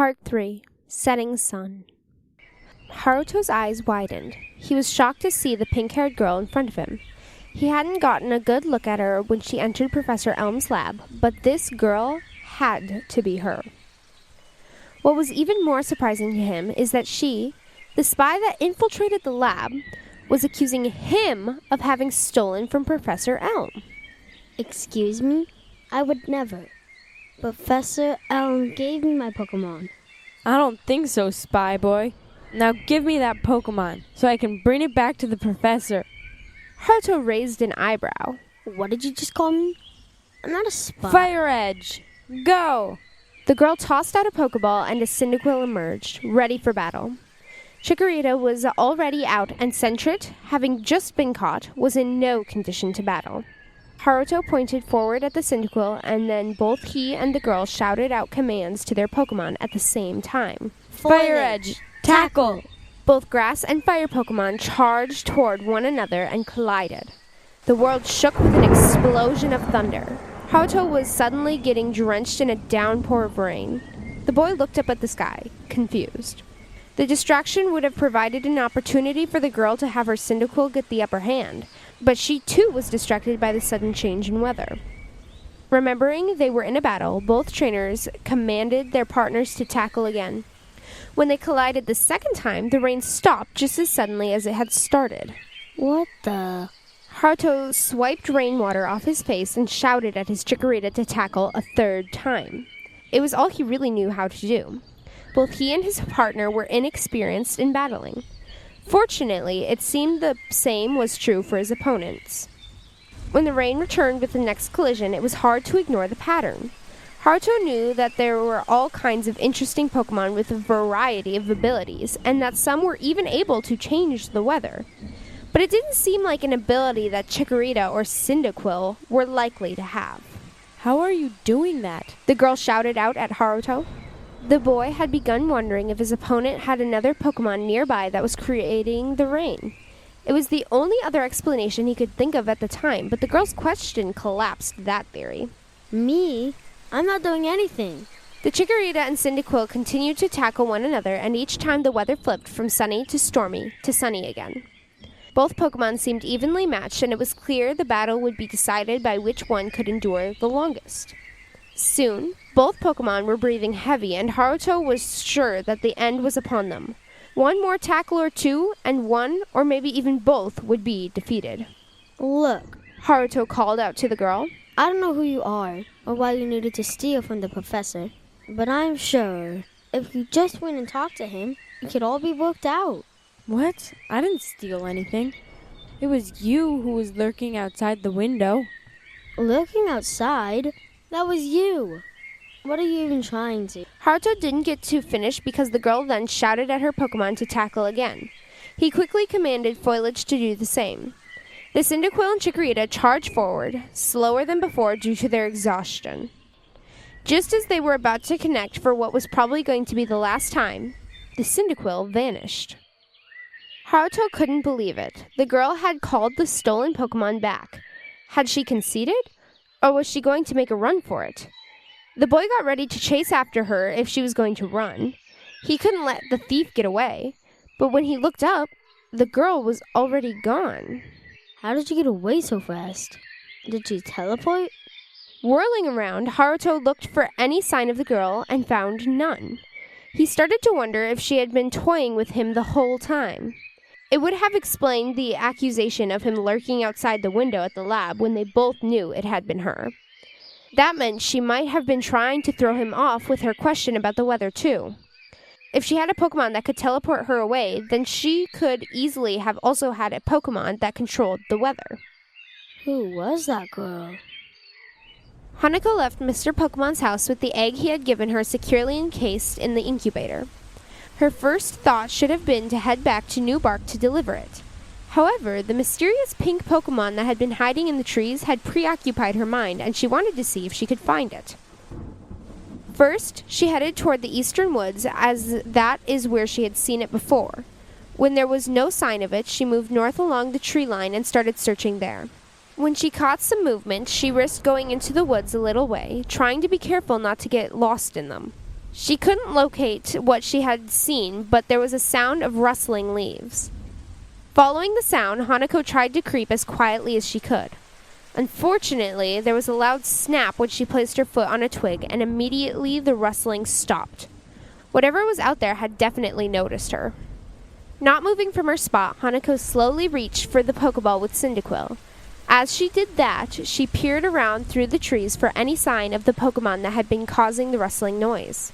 Part 3. Setting Sun. Haruto's eyes widened. He was shocked to see the pink-haired girl in front of him. He hadn't gotten a good look at her when she entered Professor Elm's lab, but this girl had to be her. What was even more surprising to him is that she, the spy that infiltrated the lab, was accusing him of having stolen from Professor Elm. Excuse me? I would never. Professor Elm gave me my Pokemon. I don't think so, spy boy. Now give me that Pokemon so I can bring it back to the professor. Haruto raised an eyebrow. What did you just call me? I'm not a spy. Fire Edge! Go! The girl tossed out a Pokeball and a Cyndaquil emerged, ready for battle. Chikorita was already out and Sentret, having just been caught, was in no condition to battle. Haruto pointed forward at the Cyndaquil, and then both he and the girl shouted out commands to their Pokemon at the same time. Fire Edge! Tackle! Both grass and fire Pokemon charged toward one another and collided. The world shook with an explosion of thunder. Haruto was suddenly getting drenched in a downpour of rain. The boy looked up at the sky, confused. The distraction would have provided an opportunity for the girl to have her Cyndaquil get the upper hand, but she too was distracted by the sudden change in weather. Remembering they were in a battle, both trainers commanded their partners to tackle again. When they collided the second time, the rain stopped just as suddenly as it had started. What the? Haruto swiped rainwater off his face and shouted at his Chikorita to tackle a third time. It was all he really knew how to do. Both he and his partner were inexperienced in battling. Fortunately, it seemed the same was true for his opponents. When the rain returned with the next collision, it was hard to ignore the pattern. Haruto knew that there were all kinds of interesting Pokemon with a variety of abilities, and that some were even able to change the weather. But it didn't seem like an ability that Chikorita or Cyndaquil were likely to have. How are you doing that? The girl shouted out at Haruto. The boy had begun wondering if his opponent had another Pokemon nearby that was creating the rain. It was the only other explanation he could think of at the time, but the girl's question collapsed that theory. Me? I'm not doing anything. The Chikorita and Cyndaquil continued to tackle one another, and each time the weather flipped from sunny to stormy to sunny again. Both Pokemon seemed evenly matched, and it was clear the battle would be decided by which one could endure the longest. Soon, both Pokemon were breathing heavy, and Haruto was sure that the end was upon them. One more tackle or two, and one, or maybe even both, would be defeated. Look, Haruto called out to the girl. I don't know who you are, or why you needed to steal from the professor, but I'm sure if you just went and talked to him, it could all be worked out. What? I didn't steal anything. It was you who was lurking outside the window. Lurking outside? That was you. What are you even trying to? Haruto didn't get to finish because the girl then shouted at her Pokemon to tackle again. He quickly commanded Foliage to do the same. The Cyndaquil and Chikorita charged forward, slower than before due to their exhaustion. Just as they were about to connect for what was probably going to be the last time, the Cyndaquil vanished. Haruto couldn't believe it. The girl had called the stolen Pokemon back. Had she conceded? Or was she going to make a run for it? The boy got ready to chase after her if she was going to run. He couldn't let the thief get away. But when he looked up, the girl was already gone. How did you get away so fast? Did you teleport? Whirling around, Haruto looked for any sign of the girl and found none. He started to wonder if she had been toying with him the whole time. It would have explained the accusation of him lurking outside the window at the lab when they both knew it had been her. That meant she might have been trying to throw him off with her question about the weather too. If she had a Pokemon that could teleport her away, then she could easily have also had a Pokemon that controlled the weather. Who was that girl? Hanako left Mr. Pokemon's house with the egg he had given her securely encased in the incubator. Her first thought should have been to head back to New Bark to deliver it. However, the mysterious pink Pokemon that had been hiding in the trees had preoccupied her mind, and she wanted to see if she could find it. First, she headed toward the eastern woods, as that is where she had seen it before. When there was no sign of it, she moved north along the tree line and started searching there. When she caught some movement, she risked going into the woods a little way, trying to be careful not to get lost in them. She couldn't locate what she had seen, but there was a sound of rustling leaves. Following the sound, Hanako tried to creep as quietly as she could. Unfortunately, there was a loud snap when she placed her foot on a twig, and immediately the rustling stopped. Whatever was out there had definitely noticed her. Not moving from her spot, Hanako slowly reached for the Pokeball with Cyndaquil. As she did that, she peered around through the trees for any sign of the Pokemon that had been causing the rustling noise.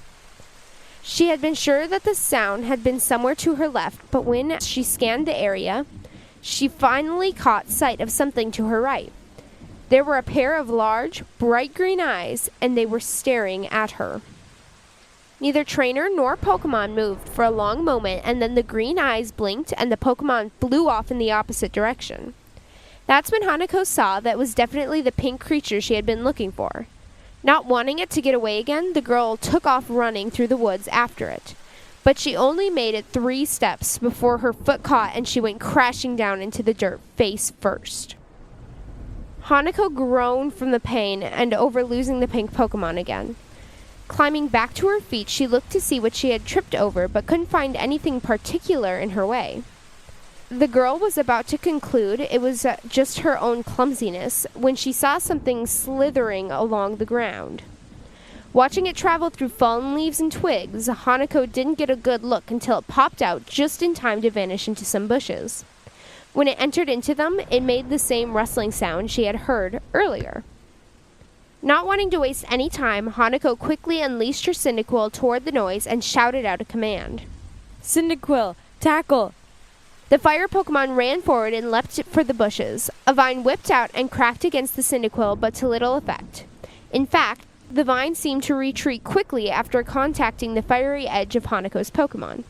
She had been sure that the sound had been somewhere to her left, but when she scanned the area, she finally caught sight of something to her right. There were a pair of large, bright green eyes, and they were staring at her. Neither trainer nor Pokemon moved for a long moment, and then the green eyes blinked and the Pokemon flew off in the opposite direction. That's when Hanako saw that it was definitely the pink creature she had been looking for. Not wanting it to get away again, the girl took off running through the woods after it. But she only made it 3 steps before her foot caught and she went crashing down into the dirt face first. Hanako groaned from the pain and over losing the pink Pokemon again. Climbing back to her feet, she looked to see what she had tripped over, but couldn't find anything particular in her way. The girl was about to conclude it was just her own clumsiness when she saw something slithering along the ground. Watching it travel through fallen leaves and twigs, Hanako didn't get a good look until it popped out just in time to vanish into some bushes. When it entered into them, it made the same rustling sound she had heard earlier. Not wanting to waste any time, Hanako quickly unleashed her Cyndaquil toward the noise and shouted out a command. Cyndaquil, tackle! The fire Pokemon ran forward and leapt for the bushes. A vine whipped out and cracked against the Cyndaquil, but to little effect. In fact, the vine seemed to retreat quickly after contacting the fiery edge of Hanako's Pokemon.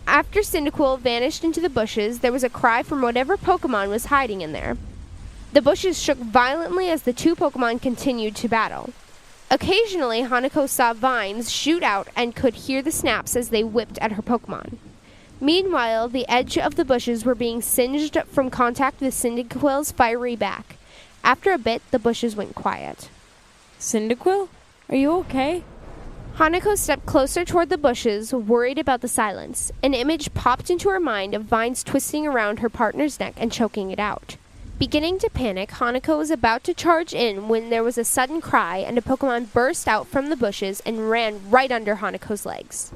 After Cyndaquil vanished into the bushes, there was a cry from whatever Pokemon was hiding in there. The bushes shook violently as the 2 Pokemon continued to battle. Occasionally, Hanako saw vines shoot out and could hear the snaps as they whipped at her Pokemon. Meanwhile, the edge of the bushes were being singed from contact with Cyndaquil's fiery back. After a bit, the bushes went quiet. Cyndaquil? Are you okay? Hanako stepped closer toward the bushes, worried about the silence. An image popped into her mind of vines twisting around her partner's neck and choking it out. Beginning to panic, Hanako was about to charge in when there was a sudden cry and a Pokemon burst out from the bushes and ran right under Hanako's legs.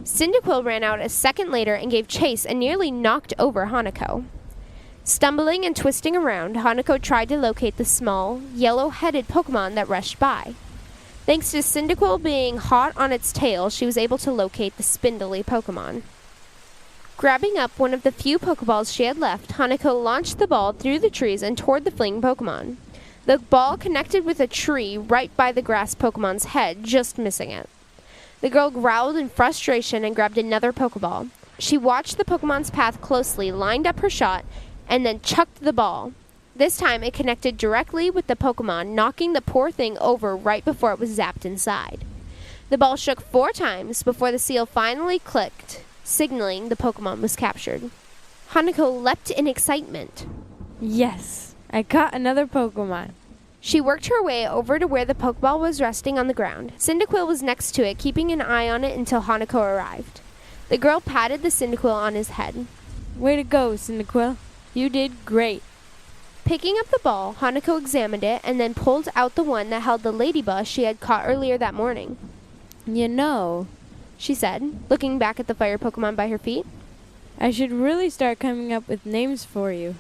Cyndaquil ran out a second later and gave chase and nearly knocked over Hanako. Stumbling and twisting around, Hanako tried to locate the small, yellow-headed Pokemon that rushed by. Thanks to Cyndaquil being hot on its tail, she was able to locate the spindly Pokemon. Grabbing up one of the few Pokeballs she had left, Hanako launched the ball through the trees and toward the fleeing Pokemon. The ball connected with a tree right by the grass Pokemon's head, just missing it. The girl growled in frustration and grabbed another Pokeball. She watched the Pokemon's path closely, lined up her shot, and then chucked the ball. This time it connected directly with the Pokemon, knocking the poor thing over right before it was zapped inside. The ball shook 4 times before the seal finally clicked, signaling the Pokemon was captured. Hanako leapt in excitement. Yes, I caught another Pokemon. She worked her way over to where the Pokeball was resting on the ground. Cyndaquil was next to it, keeping an eye on it until Hanako arrived. The girl patted the Cyndaquil on his head. Way to go, Cyndaquil. You did great. Picking up the ball, Hanako examined it and then pulled out the one that held the ladybug she had caught earlier that morning. You know, she said, looking back at the fire Pokemon by her feet, I should really start coming up with names for you.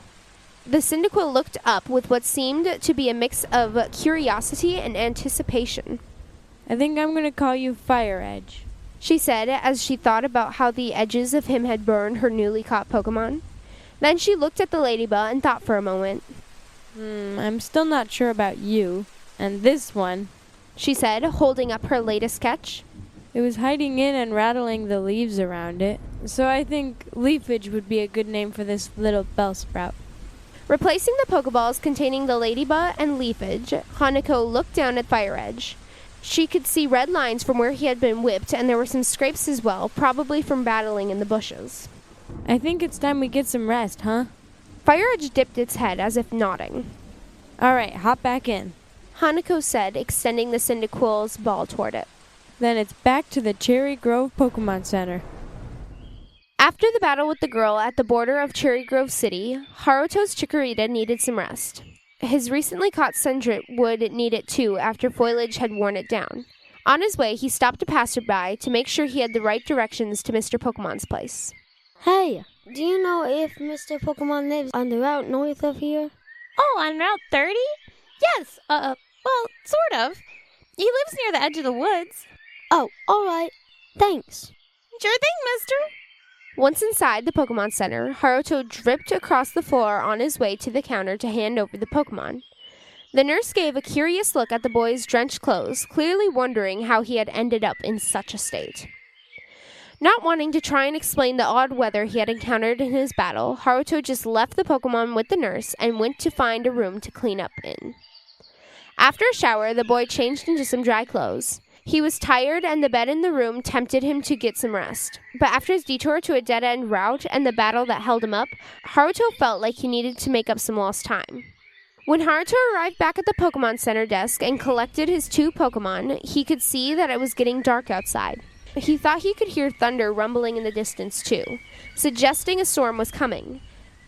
The Cyndaquil looked up with what seemed to be a mix of curiosity and anticipation. I think I'm going to call you Fire Edge, she said as she thought about how the edges of him had burned her newly caught Pokemon. Then she looked at the ladybug and thought for a moment. I'm still not sure about you. And this one, she said, holding up her latest sketch. It was hiding in and rattling the leaves around it. So I think Leafage would be a good name for this little Bellsprout. Replacing the Pokeballs containing the ladybug and Leafage, Hanako looked down at Fire Edge. She could see red lines from where he had been whipped, and there were some scrapes as well, probably from battling in the bushes. I think it's time we get some rest, huh? Fire Edge dipped its head as if nodding. All right, hop back in, Hanako said, extending the Cyndaquil's ball toward it. Then it's back to the Cherry Grove Pokemon Center. After the battle with the girl at the border of Cherry Grove City, Haruto's Chikorita needed some rest. His recently caught Sentret would need it too after foliage had worn it down. On his way, he stopped a passerby to make sure he had the right directions to Mr. Pokemon's place. Hey, do you know if Mr. Pokemon lives on the route north of here? Oh, on Route 30? Yes, well, sort of. He lives near the edge of the woods. Oh, alright. Thanks. Sure thing, mister. Once inside the Pokemon Center, Haruto dripped across the floor on his way to the counter to hand over the Pokemon. The nurse gave a curious look at the boy's drenched clothes, clearly wondering how he had ended up in such a state. Not wanting to try and explain the odd weather he had encountered in his battle, Haruto just left the Pokemon with the nurse and went to find a room to clean up in. After a shower, the boy changed into some dry clothes. He was tired and the bed in the room tempted him to get some rest. But after his detour to a dead-end route and the battle that held him up, Haruto felt like he needed to make up some lost time. When Haruto arrived back at the Pokemon Center desk and collected his 2 Pokemon, he could see that it was getting dark outside. He thought he could hear thunder rumbling in the distance too, suggesting a storm was coming.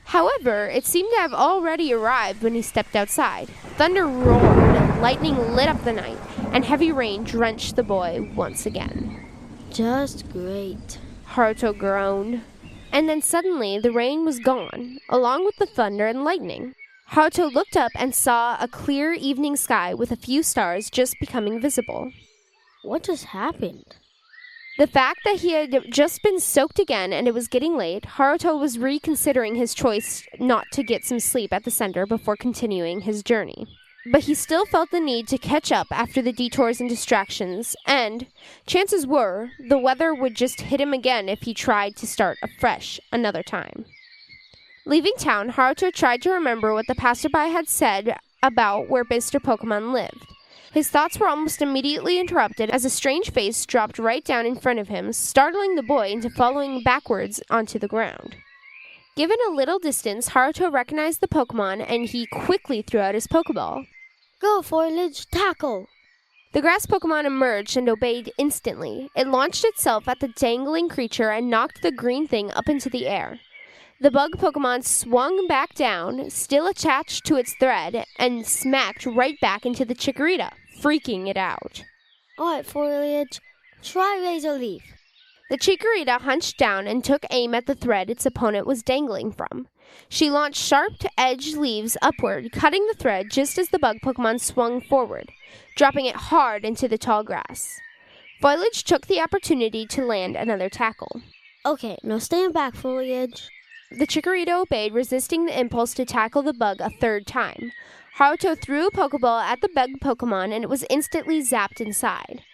However, it seemed to have already arrived when he stepped outside. Thunder roared, lightning lit up the night, and heavy rain drenched the boy once again. Just great. Haruto groaned. And then suddenly the rain was gone, along with the thunder and lightning. Haruto looked up and saw a clear evening sky with a few stars just becoming visible. What just happened? The fact that he had just been soaked again and it was getting late, Haruto was reconsidering his choice not to get some sleep at the center before continuing his journey. But he still felt the need to catch up after the detours and distractions, and, chances were, the weather would just hit him again if he tried to start afresh another time. Leaving town, Haruto tried to remember what the passerby had said about where Mr. Pokemon lived. His thoughts were almost immediately interrupted as a strange face dropped right down in front of him, startling the boy into falling backwards onto the ground. Given a little distance, Haruto recognized the Pokemon, and he quickly threw out his Pokeball. Go, foliage, tackle! The grass Pokemon emerged and obeyed instantly. It launched itself at the dangling creature and knocked the green thing up into the air. The bug Pokemon swung back down, still attached to its thread, and smacked right back into the Chikorita, freaking it out. Alright, foliage, try Razor Leaf. The Chikorita hunched down and took aim at the thread its opponent was dangling from. She launched sharp-edged leaves upward, cutting the thread just as the bug Pokemon swung forward, dropping it hard into the tall grass. Foliage took the opportunity to land another tackle. Okay, now stand back, foliage. The Chikorita obeyed, resisting the impulse to tackle the bug a third time. Haruto threw a Pokeball at the bug Pokemon, and it was instantly zapped inside.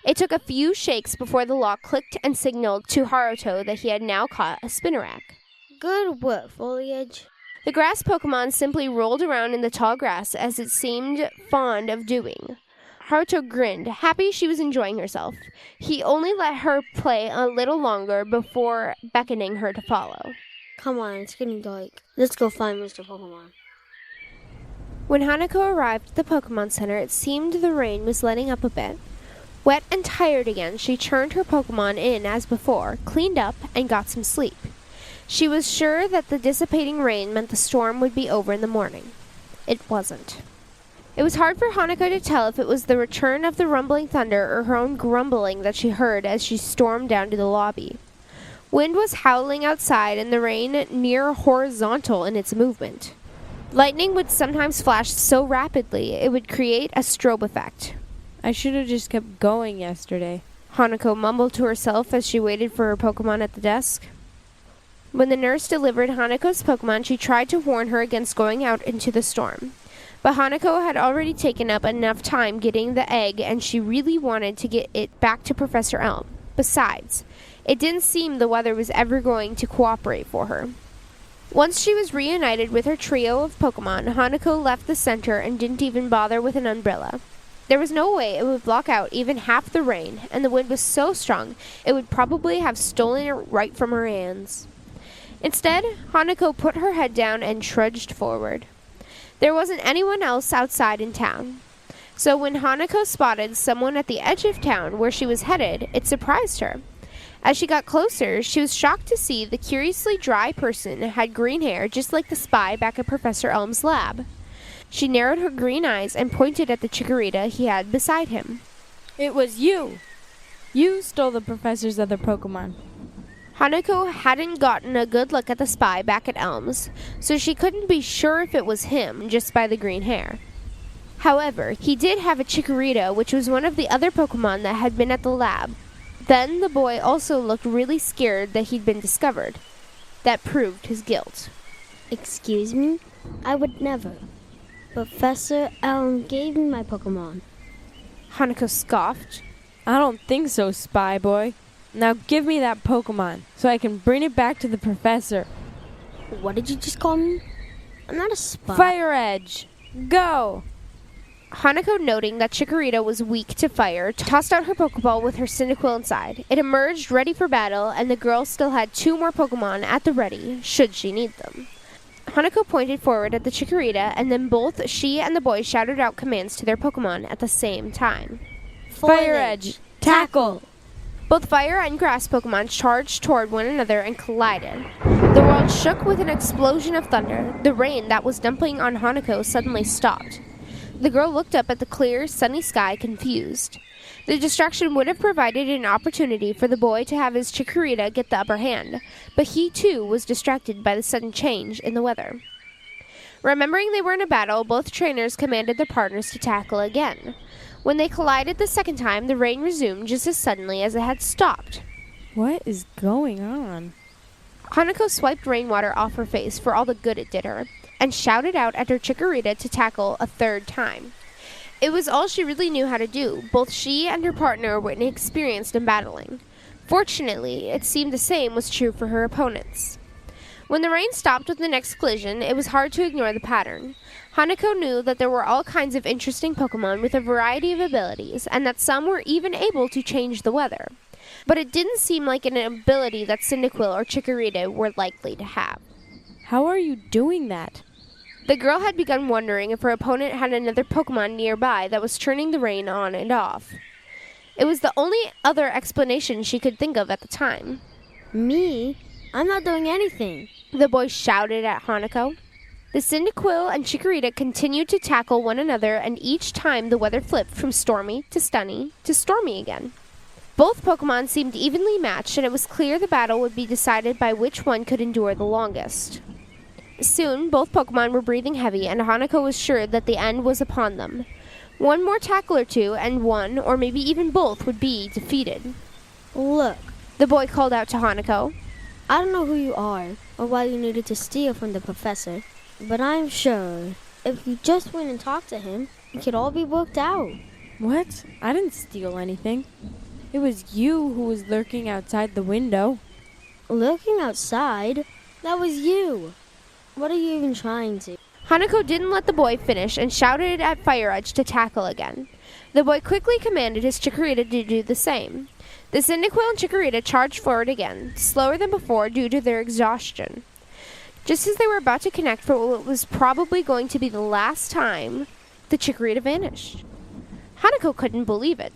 It took a few shakes before the lock clicked and signaled to Haruto that he had now caught a Spinarak. Good work, foliage. The grass Pokemon simply rolled around in the tall grass as it seemed fond of doing. Haruto grinned, happy she was enjoying herself. He only let her play a little longer before beckoning her to follow. Come on, it's getting dark. Let's go find Mr. Pokemon. When Hanako arrived at the Pokemon Center, it seemed the rain was letting up a bit. Wet and tired again, she turned her Pokemon in as before, cleaned up, and got some sleep. She was sure that the dissipating rain meant the storm would be over in the morning. It wasn't. It was hard for Hanako to tell if it was the return of the rumbling thunder or her own grumbling that she heard as she stormed down to the lobby. Wind was howling outside and the rain near horizontal in its movement. Lightning would sometimes flash so rapidly it would create a strobe effect. I should have just kept going yesterday. Hanako mumbled to herself as she waited for her Pokemon at the desk. When the nurse delivered Hanako's Pokemon, she tried to warn her against going out into the storm. But Hanako had already taken up enough time getting the egg, and she really wanted to get it back to Professor Elm. Besides, it didn't seem the weather was ever going to cooperate for her. Once she was reunited with her trio of Pokemon, Hanako left the center and didn't even bother with an umbrella. There was no way it would block out even half the rain, and the wind was so strong it would probably have stolen it right from her hands. Instead, Hanako put her head down and trudged forward. There wasn't anyone else outside in town. So when Hanako spotted someone at the edge of town where she was headed, it surprised her. As she got closer, she was shocked to see the curiously dry person had green hair just like the spy back at Professor Elm's lab. She narrowed her green eyes and pointed at the Chikorita he had beside him. It was you! You stole the professor's other Pokemon. Hanako hadn't gotten a good look at the spy back at Elm's, so she couldn't be sure if it was him just by the green hair. However, he did have a Chikorita, which was one of the other Pokemon that had been at the lab. Then the boy also looked really scared that he'd been discovered. That proved his guilt. Excuse me? I would never. Professor Elm gave me my Pokemon. Hanako scoffed. I don't think so, spy boy. Now give me that Pokemon, so I can bring it back to the professor. What did you just call me? I'm not a spy. Fire Edge! Go! Hanako, noting that Chikorita was weak to fire, tossed out her Pokeball with her Cyndaquil inside. It emerged ready for battle, and the girl still had 2 more Pokemon at the ready, should she need them. Hanako pointed forward at the Chikorita, and then both she and the boy shouted out commands to their Pokemon at the same time. Fire Edge! Tackle! Both fire and grass Pokemon charged toward one another and collided. The world shook with an explosion of thunder. The rain that was dumping on Hanako suddenly stopped. The girl looked up at the clear, sunny sky, confused. The distraction would have provided an opportunity for the boy to have his Chikorita get the upper hand, but he too was distracted by the sudden change in the weather. Remembering they were in a battle, both trainers commanded their partners to tackle again. When they collided the second time, the rain resumed just as suddenly as it had stopped. What is going on? Hanako swiped rainwater off her face for all the good it did her, and shouted out at her Chikorita to tackle a third time. It was all she really knew how to do. Both she and her partner were inexperienced in battling. Fortunately, it seemed the same was true for her opponents. When the rain stopped with the next collision, it was hard to ignore the pattern. Hanako knew that there were all kinds of interesting Pokemon with a variety of abilities, and that some were even able to change the weather. But it didn't seem like an ability that Cyndaquil or Chikorita were likely to have. How are you doing that? The girl had begun wondering if her opponent had another Pokemon nearby that was turning the rain on and off. It was the only other explanation she could think of at the time. Me? I'm not doing anything. The boy shouted at Hanako. The Cyndaquil and Chikorita continued to tackle one another, and each time the weather flipped from stormy to sunny to stormy again. Both Pokemon seemed evenly matched, and it was clear the battle would be decided by which one could endure the longest. Soon, both Pokemon were breathing heavy, and Hanako was sure that the end was upon them. One more tackle or two, and one, or maybe even both, would be defeated. Look, The boy called out to Hanako. I don't know who you are, or why you needed to steal from the professor, but I'm sure if you just went and talked to him, it could all be worked out. What? I didn't steal anything. It was you who was lurking outside the window. Lurking outside? That was you. What are you even trying to? Hanako didn't let the boy finish and shouted at Fire Edge to tackle again. The boy quickly commanded his Chikorita to do the same. The Cyndaquil and Chikorita charged forward again, slower than before due to their exhaustion. Just as they were about to connect for what was probably going to be the last time, the Chikorita vanished. Hanako couldn't believe it.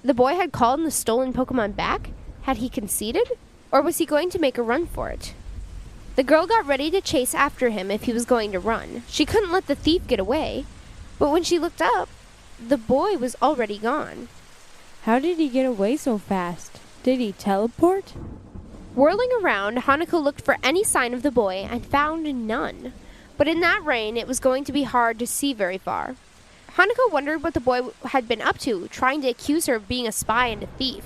The boy had called the stolen Pokemon back? Had he conceded? Or was he going to make a run for it? The girl got ready to chase after him if he was going to run. She couldn't let the thief get away. But when she looked up, the boy was already gone. How did he get away so fast? Did he teleport? Whirling around, Hanako looked for any sign of the boy and found none. But in that rain, it was going to be hard to see very far. Hanako wondered what the boy had been up to, trying to accuse her of being a spy and a thief.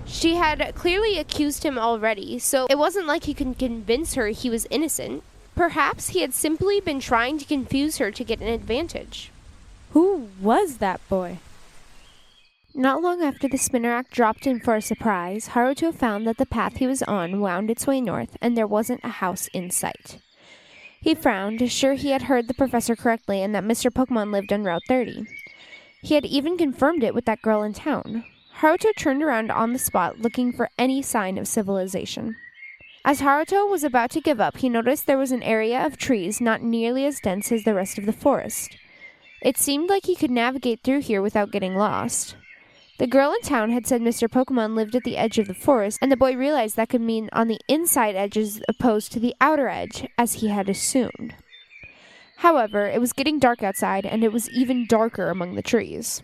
She had clearly accused him already, so it wasn't like he could convince her he was innocent. Perhaps he had simply been trying to confuse her to get an advantage. Who was that boy? Not long after the Spinnerack dropped in for a surprise, Haruto found that the path he was on wound its way north, and there wasn't a house in sight. He frowned, sure he had heard the professor correctly and that Mr. Pokemon lived on Route 30. He had even confirmed it with that girl in town. Haruto turned around on the spot, looking for any sign of civilization. As Haruto was about to give up, he noticed there was an area of trees not nearly as dense as the rest of the forest. It seemed like he could navigate through here without getting lost. The girl in town had said Mr. Pokemon lived at the edge of the forest, and the boy realized that could mean on the inside edge as opposed to the outer edge, as he had assumed. However, it was getting dark outside, and it was even darker among the trees.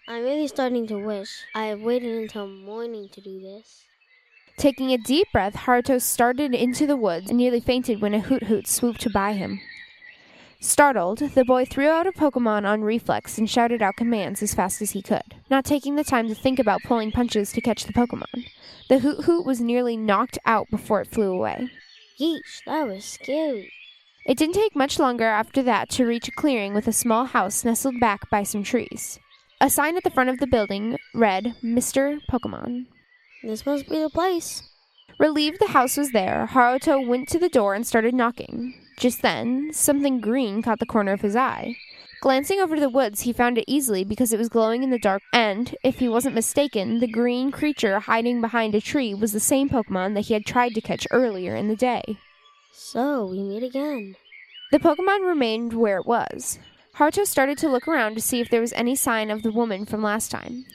I'm really starting to wish I had waited until morning to do this. Taking a deep breath, Haruto started into the woods and nearly fainted when a hoot-hoot swooped by him. Startled, the boy threw out a Pokemon on reflex and shouted out commands as fast as he could, not taking the time to think about pulling punches to catch the Pokemon. The hoot-hoot was nearly knocked out before it flew away. Yeesh, that was scary. It didn't take much longer after that to reach a clearing with a small house nestled back by some trees. A sign at the front of the building read, Mr. Pokemon. This must be the place. Relieved the house was there, Haruto went to the door and started knocking. Just then, something green caught the corner of his eye. Glancing over to the woods, he found it easily because it was glowing in the dark, and, if he wasn't mistaken, the green creature hiding behind a tree was the same Pokemon that he had tried to catch earlier in the day. So, we meet again. The Pokemon remained where it was. Haruto started to look around to see if there was any sign of the woman from last time.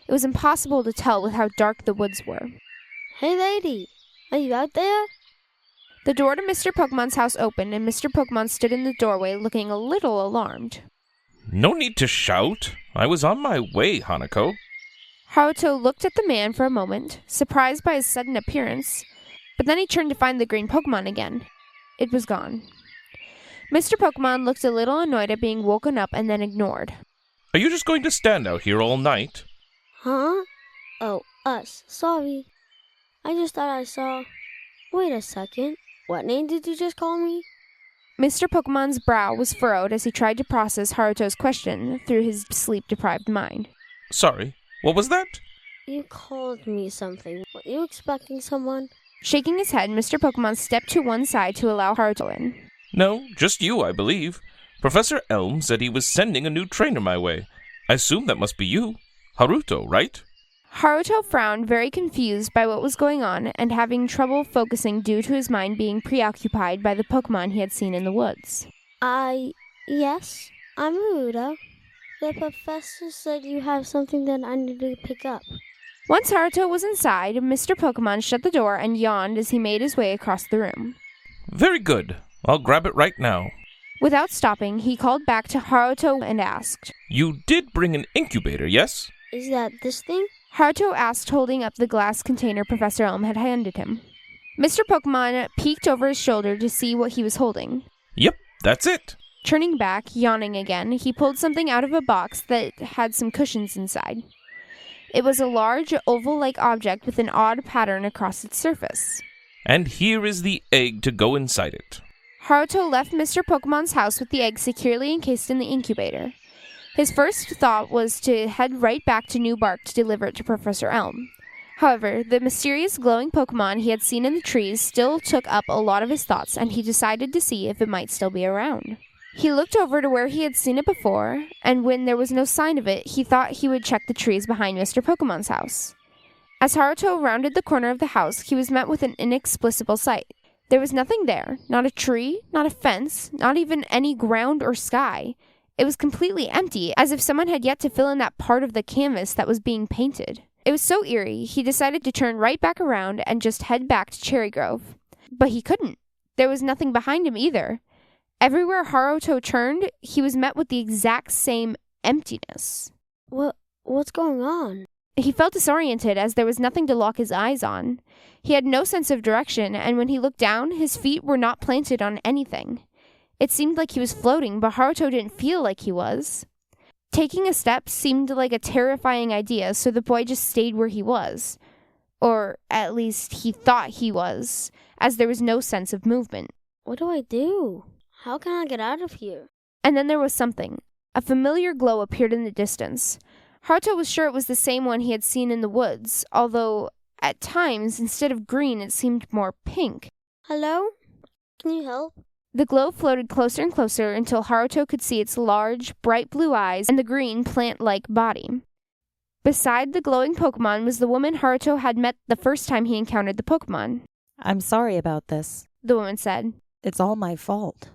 It was impossible to tell with how dark the woods were. Hey lady, are you out there? The door to Mr. Pokemon's house opened, and Mr. Pokemon stood in the doorway looking a little alarmed. No need to shout. I was on my way, Hanako. Haruto looked at the man for a moment, surprised by his sudden appearance, but then he turned to find the green Pokemon again. It was gone. Mr. Pokemon looked a little annoyed at being woken up and then ignored. Are you just going to stand out here all night? Huh? Oh, us. Sorry. I just thought I saw... Wait a second. What name did you just call me? Mr. Pokemon's brow was furrowed as he tried to process Haruto's question through his sleep-deprived mind. Sorry, what was that? You called me something. Were you expecting someone? Shaking his head, Mr. Pokemon stepped to one side to allow Haruto in. No, just you, I believe. Professor Elm said he was sending a new trainer my way. I assume that must be you. Haruto, right? Haruto frowned, very confused by what was going on and having trouble focusing due to his mind being preoccupied by the Pokemon he had seen in the woods. Yes, I'm Haruto. The professor said you have something that I need to pick up. Once Haruto was inside, Mr. Pokemon shut the door and yawned as he made his way across the room. Very good. I'll grab it right now. Without stopping, he called back to Haruto and asked, You did bring an incubator, yes? Is that this thing? Haruto asked, holding up the glass container Professor Elm had handed him. Mr. Pokemon peeked over his shoulder to see what he was holding. Yep, that's it. Turning back, yawning again, he pulled something out of a box that had some cushions inside. It was a large, oval-like object with an odd pattern across its surface. And here is the egg to go inside it. Haruto left Mr. Pokemon's house with the egg securely encased in the incubator. His first thought was to head right back to New Bark to deliver it to Professor Elm. However, the mysterious glowing Pokemon he had seen in the trees still took up a lot of his thoughts, and he decided to see if it might still be around. He looked over to where he had seen it before, and when there was no sign of it, he thought he would check the trees behind Mr. Pokemon's house. As Haruto rounded the corner of the house, he was met with an inexplicable sight. There was nothing there, not a tree, not a fence, not even any ground or sky. It was completely empty, as if someone had yet to fill in that part of the canvas that was being painted. It was so eerie, he decided to turn right back around and just head back to Cherry Grove. But he couldn't. There was nothing behind him either. Everywhere Haruto turned, he was met with the exact same emptiness. What's going on? He felt disoriented as there was nothing to lock his eyes on. He had no sense of direction, and when he looked down, his feet were not planted on anything. It seemed like he was floating, but Haruto didn't feel like he was. Taking a step seemed like a terrifying idea, so the boy just stayed where he was. Or at least he thought he was, as there was no sense of movement. What do I do? How can I get out of here? And then there was something. A familiar glow appeared in the distance. Haruto was sure it was the same one he had seen in the woods, although at times, instead of green, it seemed more pink. Hello? Can you help? The glow floated closer and closer until Haruto could see its large, bright blue eyes and the green, plant-like body. Beside the glowing Pokemon was the woman Haruto had met the first time he encountered the Pokemon. I'm sorry about this. The woman said. It's all my fault.